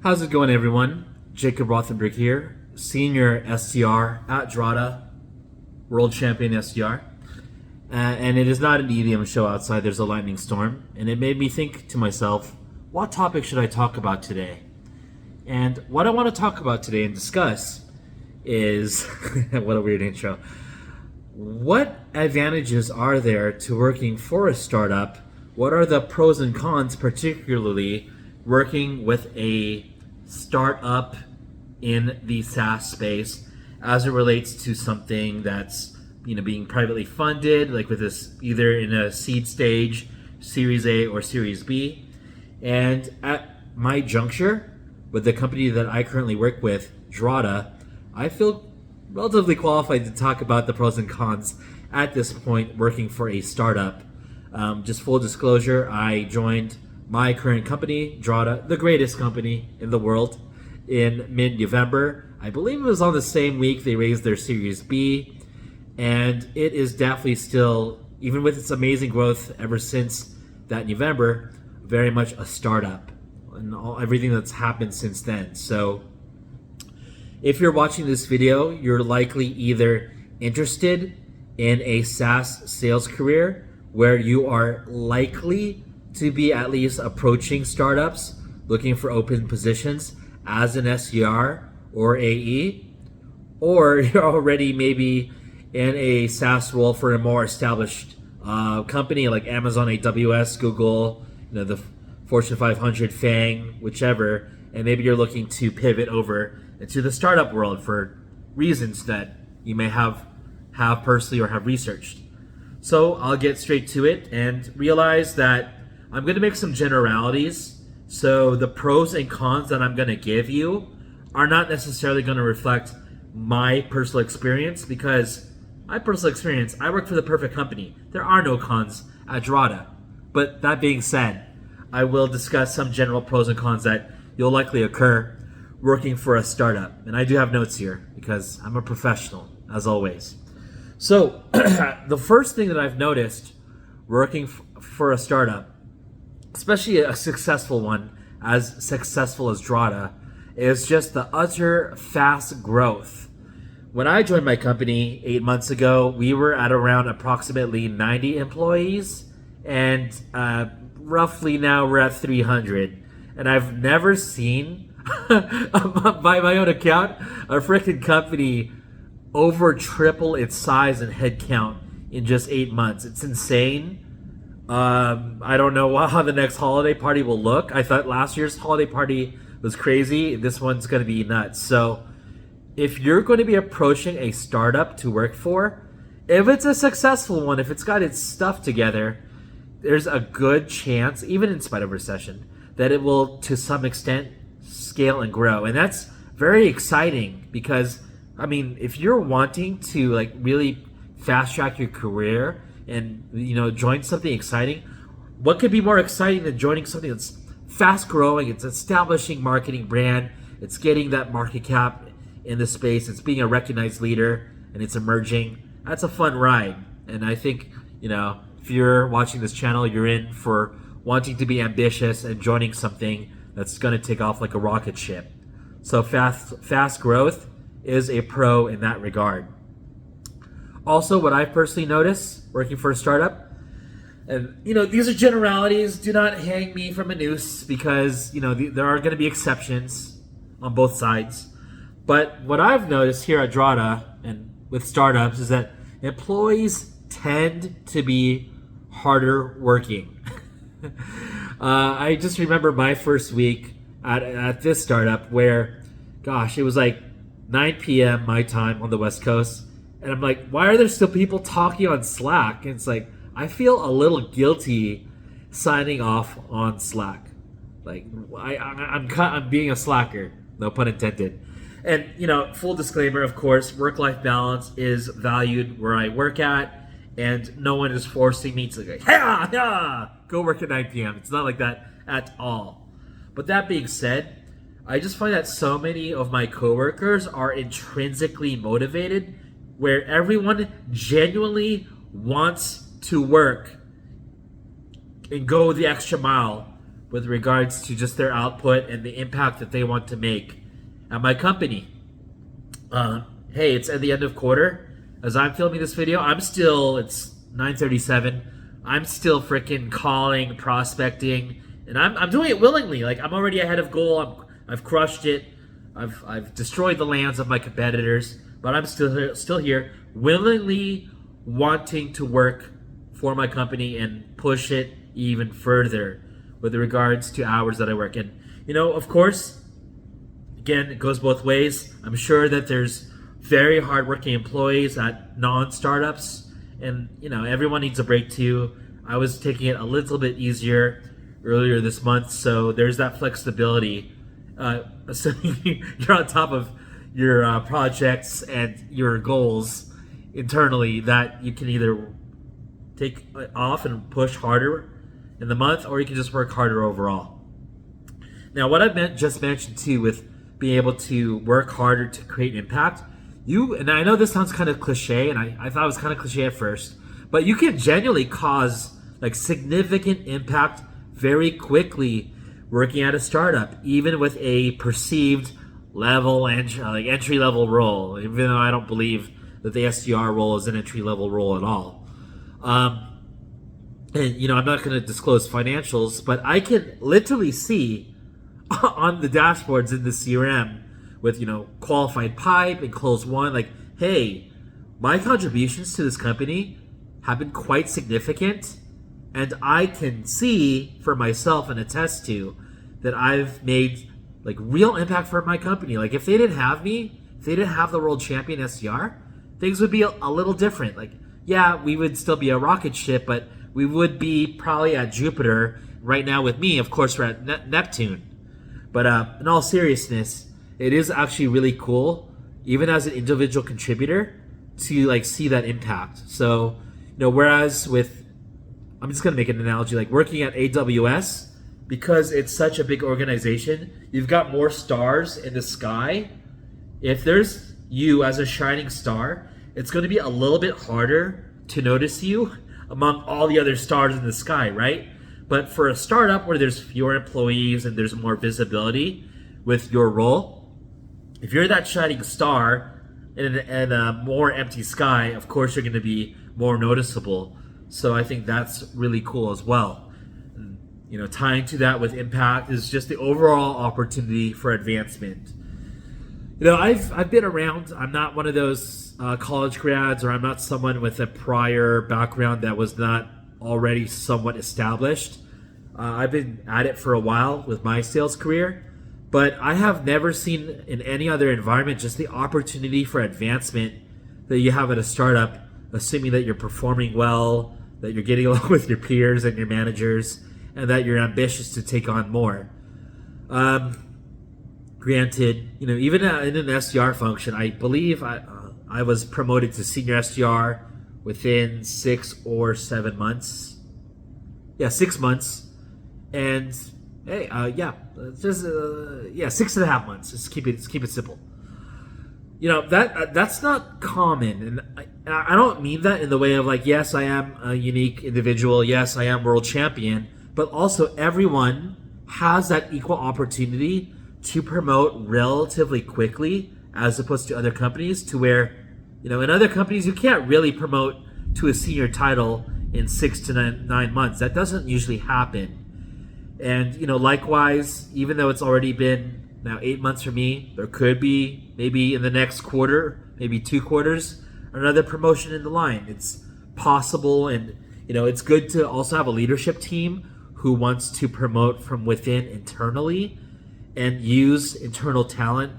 How's it going, everyone? Jacob Rothenberg here, Senior SDR at Drata, World Champion SDR. And it is not an EDM show outside, there's a lightning storm. And it made me think to myself, what topic should I talk about today? And what I want to talk about today and discuss is, what a weird intro. What advantages are there to working for a startup? What are the pros and cons, particularly working with a startup in the SaaS space as it relates to something that's being privately funded, like with this either in a seed stage, Series A or Series B. And at my juncture with the company that I currently work with, Drata, I feel relatively qualified to talk about the pros and cons at this point working for a startup. Just full disclosure, I joined my current company, Drata, the greatest company in the world, in mid-November. I believe it was on the same week they raised their Series B, and it is definitely still, even with its amazing growth ever since that November, very much a startup and everything that's happened since then. So if you're watching this video, you're likely either interested in a SaaS sales career where you are likely to be at least approaching startups looking for open positions as an SDR or AE, or you're already maybe in a SaaS role for a more established company like Amazon, AWS, Google, the Fortune 500, FANG, whichever, and maybe you're looking to pivot over into the startup world for reasons that you may have personally or have researched. So I'll get straight to it and realize that I'm going to make some generalities. So the pros and cons that I'm going to give you are not necessarily going to reflect my personal experience, because my personal experience, I work for the perfect company. There are no cons at Drata. But that being said, I will discuss some general pros and cons that you'll likely occur working for a startup. And I do have notes here because I'm a professional, as always. So the first thing that I've noticed working for a startup, especially a successful one, as successful as Drata, is just the utter fast growth. When I joined my company 8 months ago, we were at around approximately 90 employees, and roughly now we're at 300. And I've never seen, by my own account, a freaking company over triple its size and headcount in just 8 months. It's insane. I don't know how the next holiday party will look. I thought last year's holiday party was crazy. This one's going to be nuts. So if you're going to be approaching a startup to work for, if it's a successful one, if it's got its stuff together, there's a good chance, even in spite of recession, that it will, to some extent, scale and grow. And that's very exciting because, if you're wanting to really fast track your career and join something exciting, what could be more exciting than joining something that's fast growing? It's establishing marketing brand, it's getting that market cap in the space, it's being a recognized leader, and it's emerging. That's a fun ride. And I think if you're watching this channel, you're in for wanting to be ambitious and joining something that's going to take off like a rocket ship. So fast growth is a pro in that regard. Also, what I've personally noticed working for a startup, and these are generalities, do not hang me from a noose, because there are going to be exceptions on both sides. But what I've noticed here at Drata and with startups is that employees tend to be harder working. I just remember my first week at this startup where, gosh, it was like 9 p.m. my time on the West Coast. And I'm like, why are there still people talking on Slack? And it's like, I feel a little guilty signing off on Slack. Like, I'm being a slacker, no pun intended. And, full disclaimer, of course, work-life balance is valued where I work at, and no one is forcing me to go work at 9 p.m. It's not like that at all. But that being said, I just find that so many of my coworkers are intrinsically motivated, where everyone genuinely wants to work and go the extra mile with regards to just their output and the impact that they want to make at my company. Hey, it's at the end of quarter. As I'm filming this video, it's 9:37. I'm still freaking calling, prospecting, and I'm doing it willingly. Like, I'm already ahead of goal. I've crushed it. I've destroyed the lands of my competitors, but I'm still here, willingly wanting to work for my company and push it even further with regards to hours that I work. And of course, again, it goes both ways. I'm sure that there's very hardworking employees at non-startups, and everyone needs a break too. I was taking it a little bit easier earlier this month, so there's that flexibility. Assuming you're on top of your projects and your goals internally, that you can either take off and push harder in the month, or you can just work harder overall. Now, what I just mentioned too, with being able to work harder to create impact, and I know this sounds kind of cliche, and I thought it was kind of cliche at first, but you can genuinely cause like significant impact very quickly working at a startup, even with a perceived entry level role, even though I don't believe that the SDR role is an entry level role at all. And I'm not going to disclose financials, but I can literally see on the dashboards in the CRM with qualified pipe and close one, like, hey, my contributions to this company have been quite significant, and I can see for myself and attest to that I've made like real impact for my company. Like, if they didn't have me, if they didn't have the world champion SDR, things would be a little different. Like, yeah, we would still be a rocket ship, but we would be probably at Jupiter right now. With me, of course, we're at Neptune. But in all seriousness, it is actually really cool, even as an individual contributor, to like see that impact. So, whereas I'm just gonna make an analogy, like working at AWS, because it's such a big organization, you've got more stars in the sky. If there's you as a shining star, it's going to be a little bit harder to notice you among all the other stars in the sky, right? But for a startup where there's fewer employees and there's more visibility with your role, if you're that shining star in a more empty sky, of course you're going to be more noticeable. So I think that's really cool as well. Tying to that with impact is just the overall opportunity for advancement. I've been around. I'm not one of those college grads, or I'm not someone with a prior background that was not already somewhat established. I've been at it for a while with my sales career, but I have never seen in any other environment just the opportunity for advancement that you have at a startup, assuming that you're performing well, that you're getting along with your peers and your managers, and that you're ambitious to take on more. Granted, even in an SDR function, I believe I was promoted to senior SDR within 6 or 7 months. Yeah, 6 months. And hey, 6.5 months. Let's keep it simple. That's not common, and I don't mean that in the way of like, yes, I am a unique individual, yes, I am world champion, but also everyone has that equal opportunity to promote relatively quickly, as opposed to other companies, to where, in other companies you can't really promote to a senior title in 6 to 9 months. That doesn't usually happen. And likewise, even though it's already been now 8 months for me, there could be maybe in the next quarter, maybe 2 quarters, another promotion in the line. It's possible, and it's good to also have a leadership team who wants to promote from within internally and use internal talent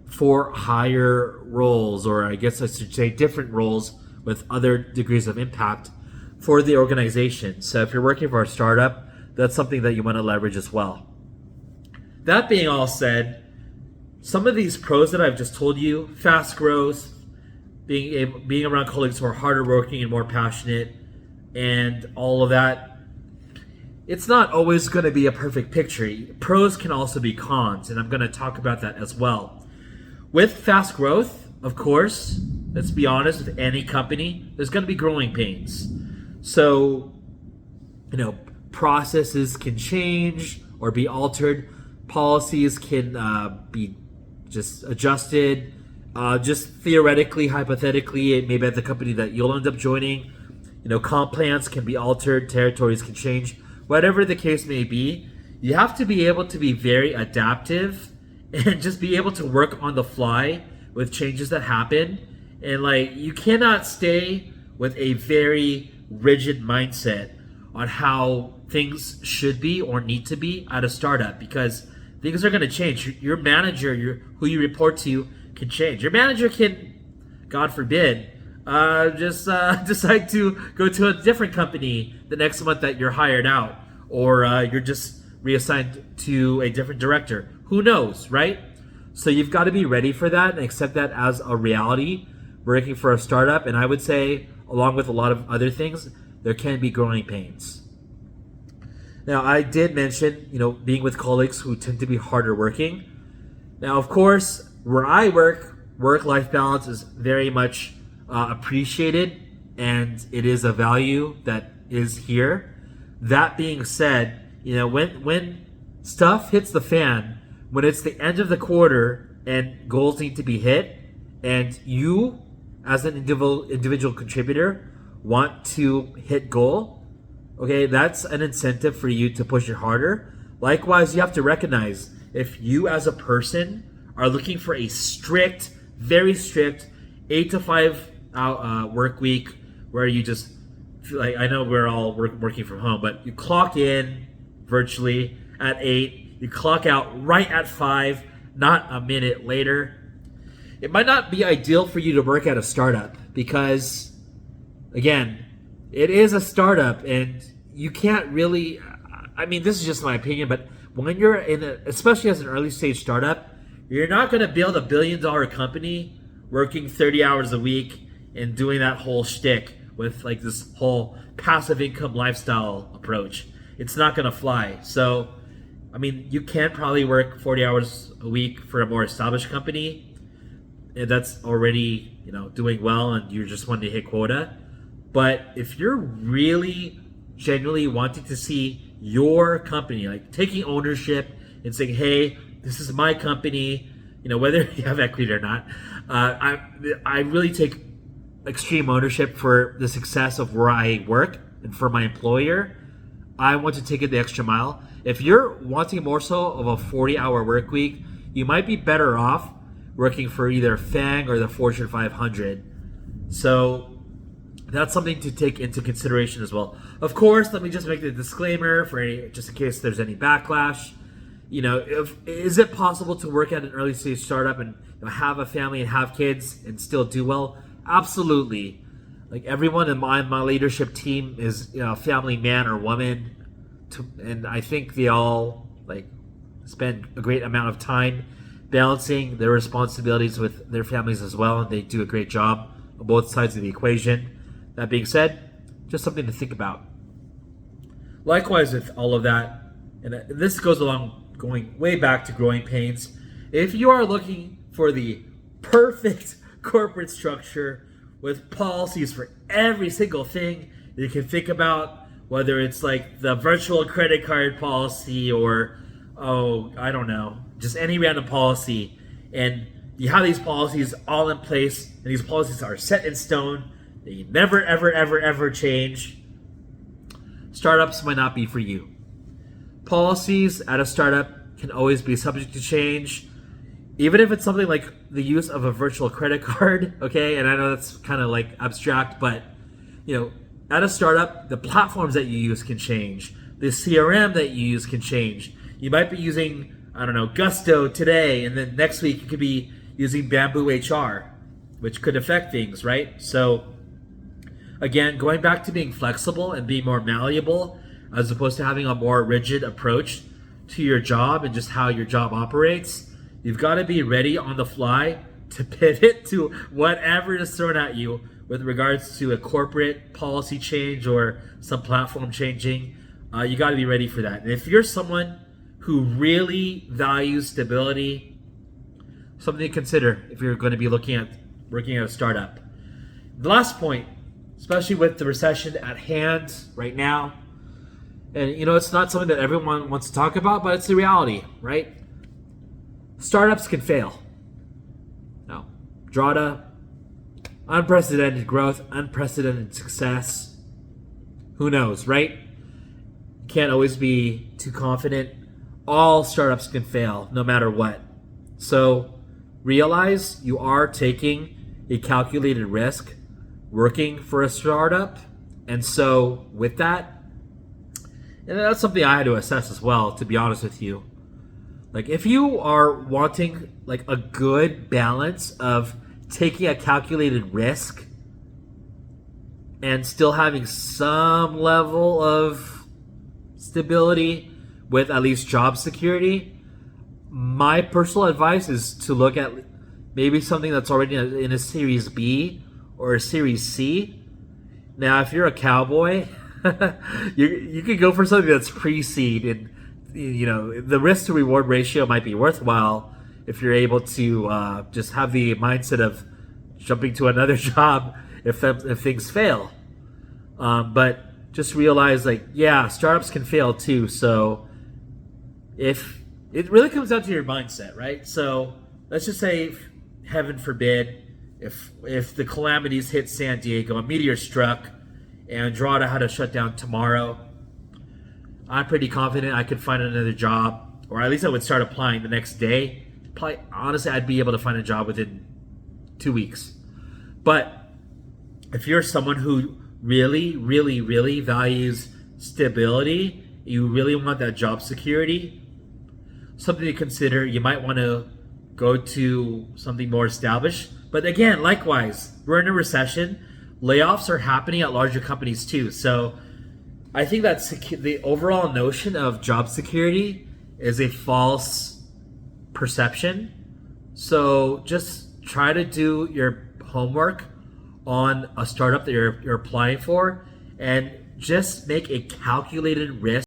for higher roles, or I guess I should say different roles with other degrees of impact for the organization. So if you're working for a startup, that's something that you want to leverage as well. That being all said, some of these pros that I've just told you, fast growth, being around colleagues who are harder working and more passionate, and all of that, it's not always going to be a perfect picture. Pros can also be cons, and I'm going to talk about that as well. With fast growth, of course, let's be honest, with any company, there's going to be growing pains. So, processes can change, or be altered. Policies can be just adjusted. Just theoretically, hypothetically, maybe at the company that you'll end up joining, comp plans can be altered, territories can change, whatever the case may be. You have to be able to be very adaptive and just be able to work on the fly with changes that happen. And you cannot stay with a very rigid mindset on how things should be or need to be at a startup, because things are going to change. Your manager, who you report to, can change. Your manager can, God forbid, just decide to go to a different company the next month that you're hired out, or you're just reassigned to a different director. Who knows, right? So you've got to be ready for that and accept that as a reality working for a startup. And I would say, along with a lot of other things, there can be growing pains. Now, I did mention, being with colleagues who tend to be harder working. Now, of course, where I work-life balance is very much appreciated, and it is a value that is here. That being said, when stuff hits the fan, when it's the end of the quarter and goals need to be hit, and you, as an individual contributor, want to hit goal, okay, that's an incentive for you to push it harder. Likewise, you have to recognize if you as a person are looking for a strict, very strict 8 to 5 work week where you just feel like, I know we're all working from home, but you clock in virtually at 8, you clock out right at 5, not a minute later. It might not be ideal for you to work at a startup because, again, it is a startup and you can't really, this is just my opinion, but when you're especially as an early stage startup, you're not going to build $1 billion company working 30 hours a week and doing that whole shtick with this whole passive income lifestyle approach. It's not going to fly. So, you can probably work 40 hours a week for a more established company that's already, doing well and you're just wanting to hit quota. But if you're really genuinely wanting to see your company, taking ownership and saying, hey, this is my company, whether you have equity or not, I really take extreme ownership for the success of where I work and for my employer. I want to take it the extra mile. If you're wanting more so of a 40-hour work week, you might be better off working for either FANG or the Fortune 500. So that's something to take into consideration as well. Of course, let me just make the disclaimer just in case there's any backlash. Is it possible to work at an early stage startup and have a family and have kids and still do well? Absolutely. Everyone in my leadership team is a family man or woman, and I think they all spend a great amount of time balancing their responsibilities with their families as well, and they do a great job on both sides of the equation. That being said, just something to think about. Likewise with all of that, and this goes along going way back to growing pains. If you are looking for the perfect corporate structure with policies for every single thing you can think about, whether it's the virtual credit card policy or, I don't know, just any random policy, and you have these policies all in place, and these policies are set in stone, they never, ever, ever, ever change, startups might not be for you. Policies at a startup can always be subject to change, even if it's something like the use of a virtual credit card, okay? And I know that's kind of abstract, but at a startup, the platforms that you use can change. The CRM that you use can change. You might be using, Gusto today, and then next week you could be using Bamboo HR, which could affect things, right? So again, going back to being flexible and being more malleable, as opposed to having a more rigid approach to your job and just how your job operates, you've got to be ready on the fly to pivot to whatever is thrown at you with regards to a corporate policy change or some platform changing. You got to be ready for that. And if you're someone who really values stability, something to consider if you're going to be looking at working at a startup. The last point, especially with the recession at hand right now, And it's not something that everyone wants to talk about, but it's the reality, right? Startups can fail. Now, Drata, unprecedented growth, unprecedented success. Who knows, right? You can't always be too confident. All startups can fail, no matter what. So realize you are taking a calculated risk working for a startup. And so with that, and that's something I had to assess as well, to be honest with you. Like, if you are wanting like a good balance of taking a calculated risk and still having some level of stability with at least job security, my personal advice is to look at maybe something that's already in a Series B or a Series C. Now, if you're a cowboy, you could go for something that's pre-seed, and the risk to reward ratio might be worthwhile if you're able to just have the mindset of jumping to another job if things fail. But just realize, like, yeah, startups can fail too. So if it really comes down to your mindset, right? So let's just say, heaven forbid, if the calamities hit San Diego, a meteor struck, and Drata had to shut down tomorrow, I'm pretty confident I could find another job, or at least I would start applying the next day. Probably, honestly, I'd be able to find a job within 2 weeks. But if you're someone who really, really, really values stability, you really want that job security, something to consider, you might want to go to something more established. But again, likewise, we're in a recession. Layoffs are happening at larger companies too. So I think that the overall notion of job security is a false perception. So just try to do your homework on a startup that you're applying for, and just make a calculated risk